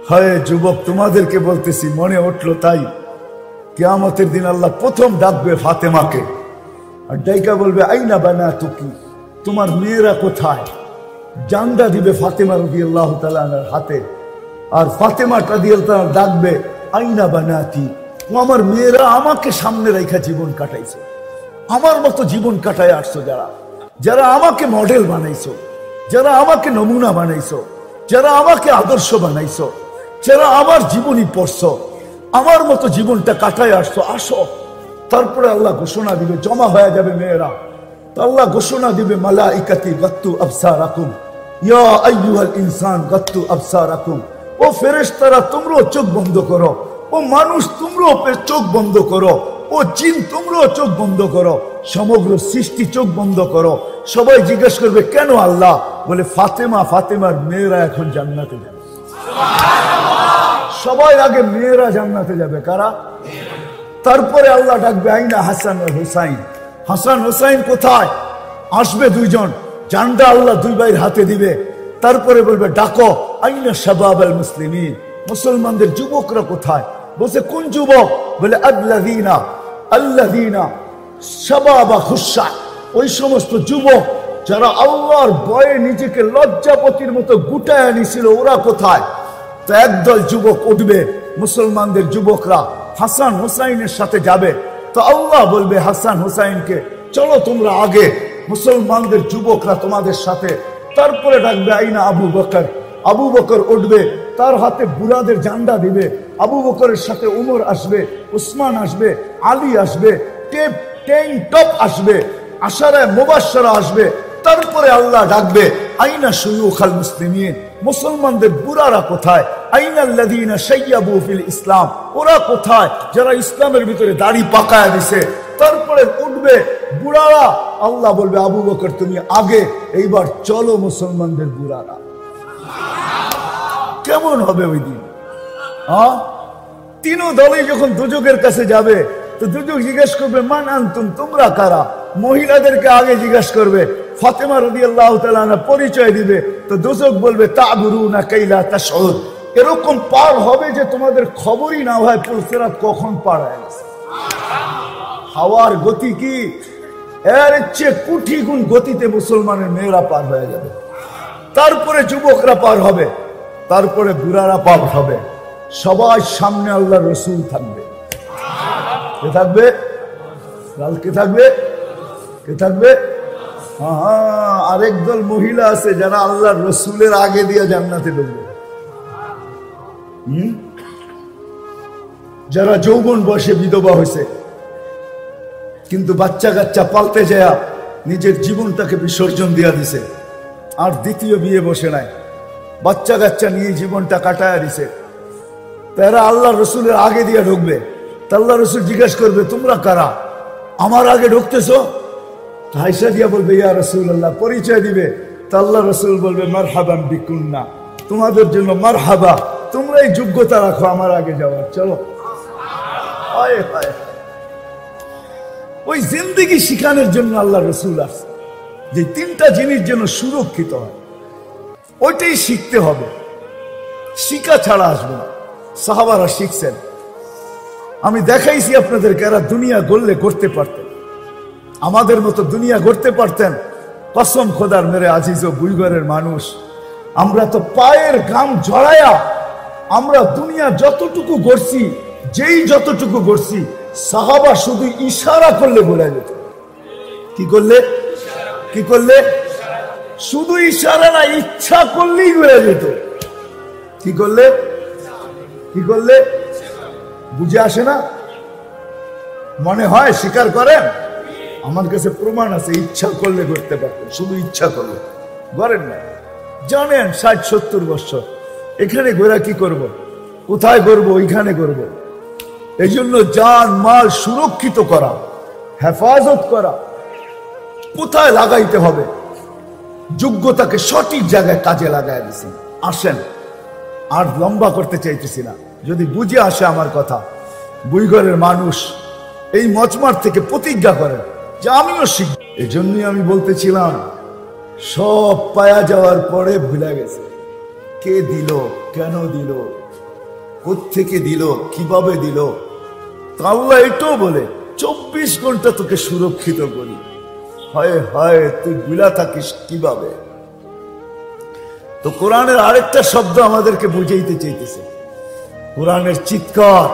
হয় যুবক, তোমাদেরকে বলতেছি, মনে উঠলো তাই। কিয়ামতের দিন আল্লাহ প্রথম ডাকবে ফাতেমাকে, আর ডাইকা বলবে আইনা বানাতুকি, তোমার মেয়েরা কোথায়? জান্ডা দিবে ফাতেমা রাদিয়াল্লাহু তাআলা আনহার হাতে, আর ফাতেমা রাদিয়াল্লাহু তাআলা ডাকবে আইনা বানাতি, ও আমার মেয়েরা আমাকে সামনে রেখা জীবন কাটাইছো, আমার মতো জীবন কাটায় আসছো, যারা যারা আমাকে মডেল বানাইছো, যারা আমাকে নমুনা বানাইছো, যারা আমাকে আদর্শ বানাইছো, যারা আমার জীবনী পড়ছো, আমার মতো জীবনটা কাটায় আসছো, আসো। তারপরে আল্লাহ ঘোষণা দিবে, জমা হয়ে যাবে মেয়েরা। তো আল্লাহ ঘোষণা দিবে মালাইকাতি গাত্তু আবসারাকুম ইয়া আইয়ুহাল ইনসান গাত্তু আবসারাকুম, ও ফেরেশতারা তোমরাও চোখ বন্ধ করো, ও মানুষ তোমরাও চোখ বন্ধ করো, ও জিন তোমরাও চোখ বন্ধ করো, সমগ্র সৃষ্টি চোখ বন্ধ করো। সবাই জিজ্ঞেস করবে কেন আল্লাহ? বলে ফাতেমা, ফাতেমার মেয়েরা এখন জান্নাতে যাবে। সবাই আগে মেয়েরা জান্নাতে যাবে, কারা? তারপরে আল্লাহ ডাকবে আইনা হাসান আর হুসাইন, হাসান হুসাইন কোথায়? আসবে দুইজন, জান্ডা আল্লাহ দুই ভাইয়ের হাতে দিবে। তারপরে বলবে ডাকো আইনা শাবাব আল মুসলিমিন, মুসলমানদের যুবকরা কোথায়? বলছে কোন যুবক? বলে আল্লাযীনা শাবাবা খুশা, ওই সমস্ত যুবক যারা আল্লাহর ভয়ে নিজেকে লজ্জাপতির মতো গুটায় নিছিল, ওরা কোথায়? তো একদল যুবক উঠবে, মুসলমানদের যুবকরা হাসান হুসাইনের সাথে যাবে। তো আল্লাহ বলবে হাসান হুসাইনকে, চলো তোমরা আগে, মুসলমানদের যুবকরা তোমাদের সাথে। তারপরে ডাকবে আইনা আবু বকর, আবু বকর উঠবে, তার হাতে বুরাদের জান্ডা দিবে। আবু বকরের সাথে উমর আসবে, উসমান আসবে, আলী আসবে, টপ আসবে, আশারায়ে মুবাশশারা আসবে। তারপরে আল্লাহ ডাকবে আইনা শুয়ুখাল মুসলিমিন, মুসলমানদের বুড়ারা কোথায়? আইনাল্লাযীনা শাইয়াবু ফিল ইসলাম, ওরা কোথায় যারা ইসলামের ভিতরে দাড়ি পাকায় দিছে? তারপরে উঠবে বুড়ারা, আল্লাহ বলবে আবু বকর তুমি আগে, এইবার চলো মুসলমানদের বুড়ারা। কেমন হবে ওই দিন? তিন দলই যখন দুজকের কাছে যাবে, তো দুজক জিজ্ঞেস করবে মান আনতুম, তোমরা কারা? মহিলাদেরকে আগে জিজ্ঞেস করবে, ফাতেমা রাদিয়াল্লাহু তাআলা আনহা পরিচয় দিবে। তো দুজক বলবে তা'বুরুনা কাইলা তাশউর, এরকম পার হবে যে তোমাদের খবরই না হয় পুলসিরাত কখন পার হয়ে গেছে। হাওয়ার গতি কি? এর চেয়ে কোটি গুণ গতিতে মুসলমানের মেয়েরা পার হয়ে যাবে। তারপরে যুবকরা পার হবে, তারপরে বুড়ারা পার হবে। সবার সামনে আল্লাহর রাসূল থাকবে। কে থাকবে? কে থাকবে? কে থাকবে? আরেক দল মহিলা আছে যারা আল্লাহর রাসূলের আগে দিয়ে জান্নাতে ঢুকবে। যারা যৌবন বয়সে বিধবা হয়েছে, কিন্তু বাচ্চা কাচ্চা পালতে যায় নিজের জীবনটাকে বিসর্জন দিয়া দিছে, আর দ্বিতীয় বিয়ে বসে নাই, বাচ্চা কাচ্চা নিয়ে জীবনটা কাটায় দিছে। তারা আল্লাহ রসুলের আগে দিয়ে ঢুকবে। তা আল্লাহ রসুল জিজ্ঞেস করবে তোমরা কারা, আমার আগে ঢুকতেছো? হাইসা দিয়া বলবে ইয়া রাসূলুল্লাহ, পরিচয় দিবে। তা আল্লাহ রসুল বলবে মারহাবান বিকুন্না, তোমাদের জন্য মারহাবা, তোমরাই যোগ্যতা রাখো আমার আগে যাওয়ার, চলো। ওই জিন্দেগি শিখানোর জন্য আল্লাহ রসুল আসছে, যে তিনটা জিনিস যেন সুরক্ষিত হয়, ওইটাই শিখতে হবে, শিখা ছাড়া আসবে না। সাহাবারা শিখছেন, আমি দেখাইছি আপনাদেরকে, এরা দুনিয়া গড়লে করতে পারতেন, আমাদের মতো দুনিয়া গড়তে পারতেন। কসম খোদার মেরে আজিজ ও বুইগরের মানুষ, আমরা তো পায়ের ঘাম ঝরায়া আমরা দুনিয়া যতটুকু গড়ছি, যেই যতটুকু গড়ছি, সাহাবা শুধু ইশারা করলে বোঝা যেত। কি করলে? কি করলে? শুধু ইশারা না, ইচ্ছা করলেই বোঝা যেত। কি করলে? কি করলে? বুঝে আসে না? মনে হয় স্বীকার করেন? আমার কাছে প্রমাণ আছে, ইচ্ছা করলে করতে পারতেন, শুধু ইচ্ছা করলে করেন না। জানেন ৬০-৭০ বছর এখানে ঘোরা কি করব, কোথায় করবো, ওইখানে করবো। এই জন্য জান মাল সুরক্ষিত করা, হেফাজত করা, কোথায় লাগাইতে হবে, যোগ্যতাকে সঠিক জায়গায় কাজে লাগাই দিছি। আসেন, আর লম্বা করতে চাইতেছি না, যদি বুঝে আসে আমার কথা, বুইগরের মানুষ এই মজমার থেকে প্রতিজ্ঞা করেন যে আমিও শিখব। এই জন্যই আমি বলতেছিলাম, সব পায়া যাওয়ার পরে ভুলে গেছে কে দিল, কেন দিল, কোত্থেকে দিল, কিভাবে দিল। তো আল্লাহ এটাও বলে 24 ঘন্টা তোকে সুরক্ষিত করি। হায় হায়, তুই বুলা থাকিস কিভাবে। তো কোরআনের আরেকটা শব্দ আমাদেরকে বুঝাইতে চাইতেছে, কোরআনের চিৎকার,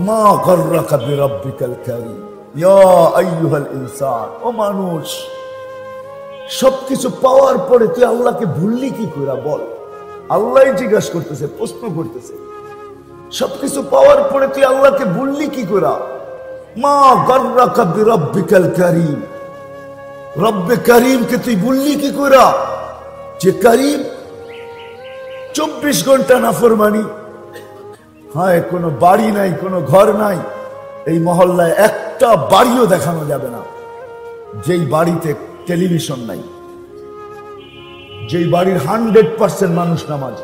মা গররাকা বিরাব্বিকাল কারীম ইয়া আইয়ুহাল ইনসান। ও মানুষ, সবকিছু পাওয়ার পরে তুই আল্লাহকে ভুললি কি করে বল। আল্লাহ জিজ্ঞাসা করতেছে, প্রশ্ন করতেছে, সবকিছু পাওয়ার পরে তুই আল্লাহকে ভুললি কি করে। মা গররাকা বিরাব্বিকাল কারীম, রব্বে কারীমকে তুই ভুললি কি করে, যে কারীম 24 ঘন্টা নাফরমানি। হায়, কোনো বাড়ি নাই, কোনো ঘর নাই, এই মহল্লায় একটা বাড়িও দেখানো যাবে না যেই বাড়িতে টেলিভিশন নাই, যেই বাড়ির 100% মানুষ নামাজ।